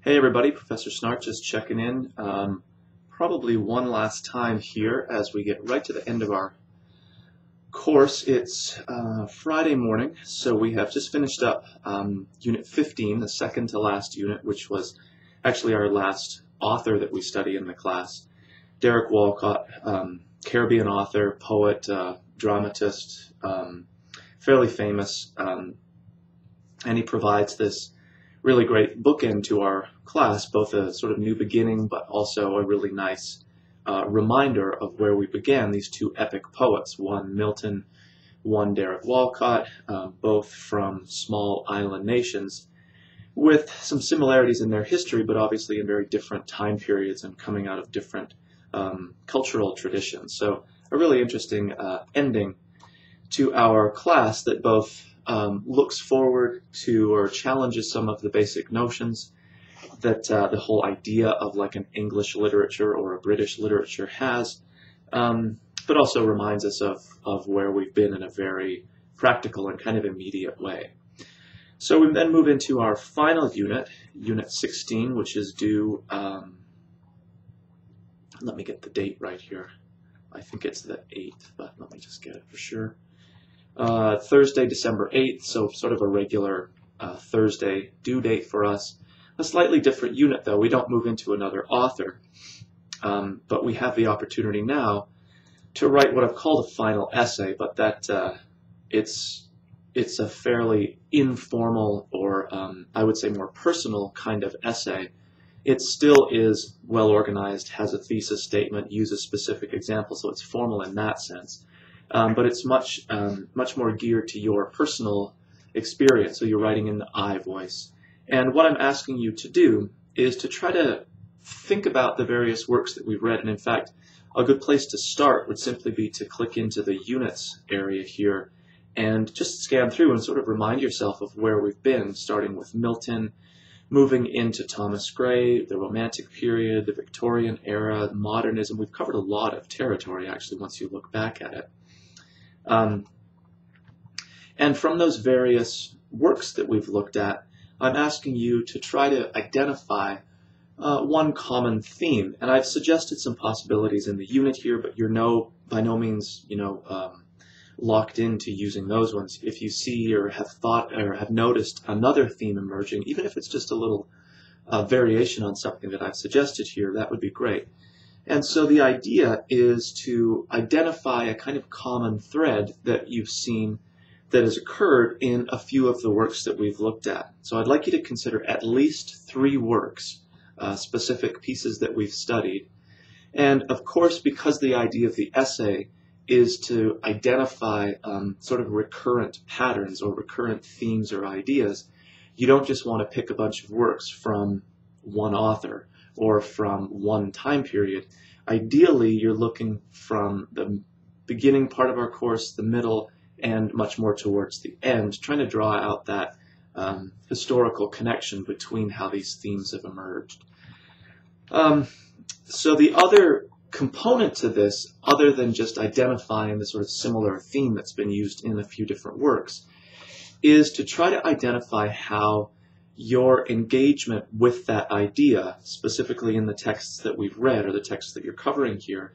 Hey everybody, Professor Snart just checking in. Probably one last time here as we get right to the end of our course. It's Friday morning, so we have just finished up Unit 15, the second to last unit, which was actually our last author that we study in the class. Derek Walcott, Caribbean author, poet, dramatist, fairly famous, and he provides this really great bookend to our class, both a sort of new beginning, but also a really nice reminder of where we began, these two epic poets, one Milton, one Derek Walcott, both from small island nations, with some similarities in their history, but obviously in very different time periods and coming out of different cultural traditions. So a really interesting ending to our class that both looks forward to or challenges some of the basic notions that the whole idea of like an English literature or a British literature has, but also reminds us of where we've been in a very practical and kind of immediate way. So we then move into our final unit, Unit 16, which is due, let me get the date right here. I think it's the 8th, but let me just get it for sure. Thursday, December 8th, so sort of a regular Thursday due date for us. A slightly different unit, though. We don't move into another author, but we have the opportunity now to write what I've called a final essay, but that it's a fairly informal or I would say more personal kind of essay. It still is well organized, has a thesis statement, uses specific examples, so it's formal in that sense. But it's much more geared to your personal experience, so you're writing in the I voice. And what I'm asking you to do is to try to think about the various works that we've read, and in fact, a good place to start would simply be to click into the units area here and just scan through and sort of remind yourself of where we've been, starting with Milton, moving into Thomas Gray, the Romantic period, the Victorian era, modernism. We've covered a lot of territory, actually, once you look back at it. And from those various works that we've looked at, I'm asking you to try to identify one common theme. And I've suggested some possibilities in the unit here, but you're by no means, locked into using those ones. If you see or have thought or have noticed another theme emerging, even if it's just a little variation on something that I've suggested here, that would be great. And so the idea is to identify a kind of common thread that you've seen that has occurred in a few of the works that we've looked at. So I'd like you to consider at least 3 works, specific pieces that we've studied. And of course, because the idea of the essay is to identify sort of recurrent patterns or recurrent themes or ideas, you don't just want to pick a bunch of works from one author or from one time period. Ideally, you're looking from the beginning part of our course, the middle, and much more towards the end, trying to draw out that historical connection between how these themes have emerged. So the other component to this, other than just identifying the sort of similar theme that's been used in a few different works, is to try to identify how your engagement with that idea, specifically in the texts that we've read or the texts that you're covering here,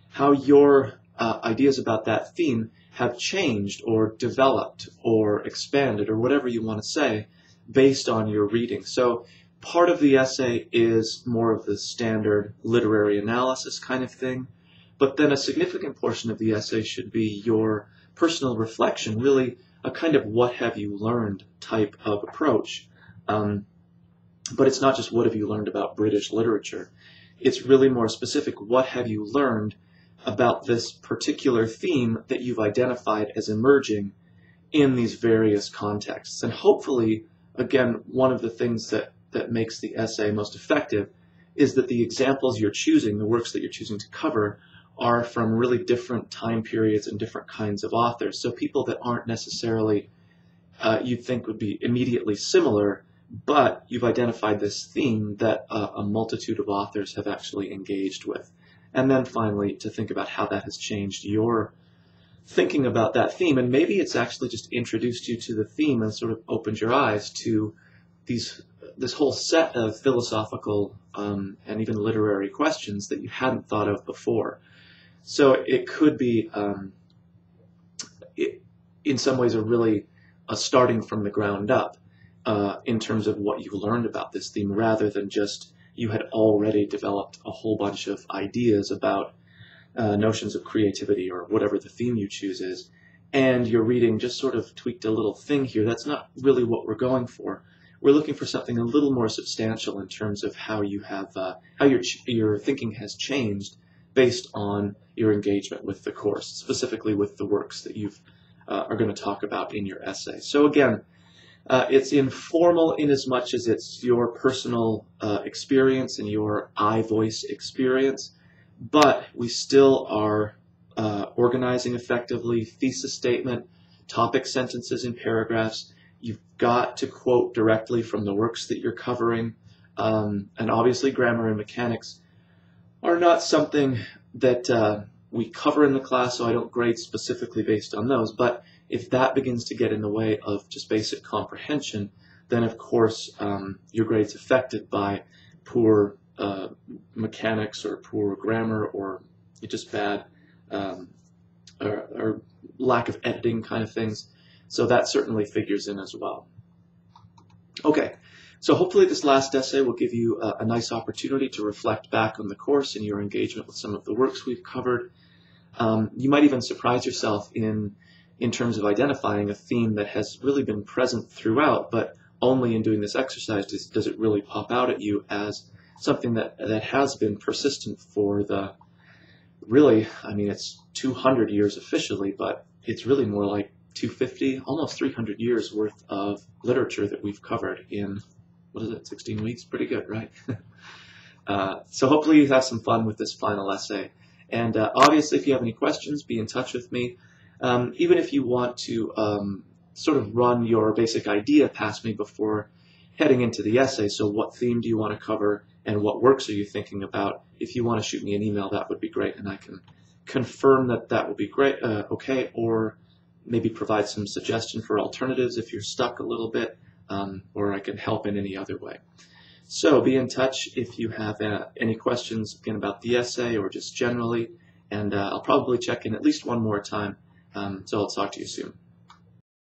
how your ideas about that theme have changed or developed or expanded or whatever you want to say based on your reading. So part of the essay is more of the standard literary analysis kind of thing, but then a significant portion of the essay should be your personal reflection, really a kind of what have you learned type of approach. But it's not just what have you learned about British literature. It's really more specific, what have you learned about this particular theme that you've identified as emerging in these various contexts. And hopefully, again, one of the things that makes the essay most effective is that the examples you're choosing, the works that you're choosing to cover, are from really different time periods and different kinds of authors. So people that aren't necessarily you'd think would be immediately similar, but you've identified this theme that a multitude of authors have actually engaged with. And then finally, to think about how that has changed your thinking about that theme. And maybe it's actually just introduced you to the theme and sort of opened your eyes to these this whole set of philosophical and even literary questions that you hadn't thought of before. So it could be, in some ways, a starting from the ground up in terms of what you learned about this theme, rather than just you had already developed a whole bunch of ideas about notions of creativity or whatever the theme you choose is, and your reading just sort of tweaked a little thing here. That's not really what we're going for. We're looking for something a little more substantial in terms of how you have how your thinking has changed based on your engagement with the course, specifically with the works that you are going to talk about in your essay. So again, it's informal in as much as it's your personal experience and your I-voice experience, but we still are organizing effectively, thesis statement, topic sentences and paragraphs. You've got to quote directly from the works that you're covering, and obviously grammar and mechanics are not something that we cover in the class, so I don't grade specifically based on those. But if that begins to get in the way of just basic comprehension, then of course your grade's affected by poor mechanics or poor grammar or just bad or lack of editing kind of things. So that certainly figures in as well. Okay, so hopefully this last essay will give you a nice opportunity to reflect back on the course and your engagement with some of the works we've covered. You might even surprise yourself in terms of identifying a theme that has really been present throughout, but only in doing this exercise does it really pop out at you as something that has been persistent for the, really, I mean, it's 200 years officially, but it's really more like 250, almost 300 years worth of literature that we've covered in, what is it, 16 weeks? Pretty good, right? So hopefully you have some fun with this final essay. And obviously, if you have any questions, be in touch with me. Even if you want to sort of run your basic idea past me before heading into the essay, so what theme do you want to cover and what works are you thinking about? If you want to shoot me an email, that would be great, and I can confirm that that would be great, okay, or maybe provide some suggestion for alternatives if you're stuck a little bit, or I can help in any other way. So be in touch if you have any questions again about the essay or just generally, and I'll probably check in at least one more time. So I'll talk to you soon.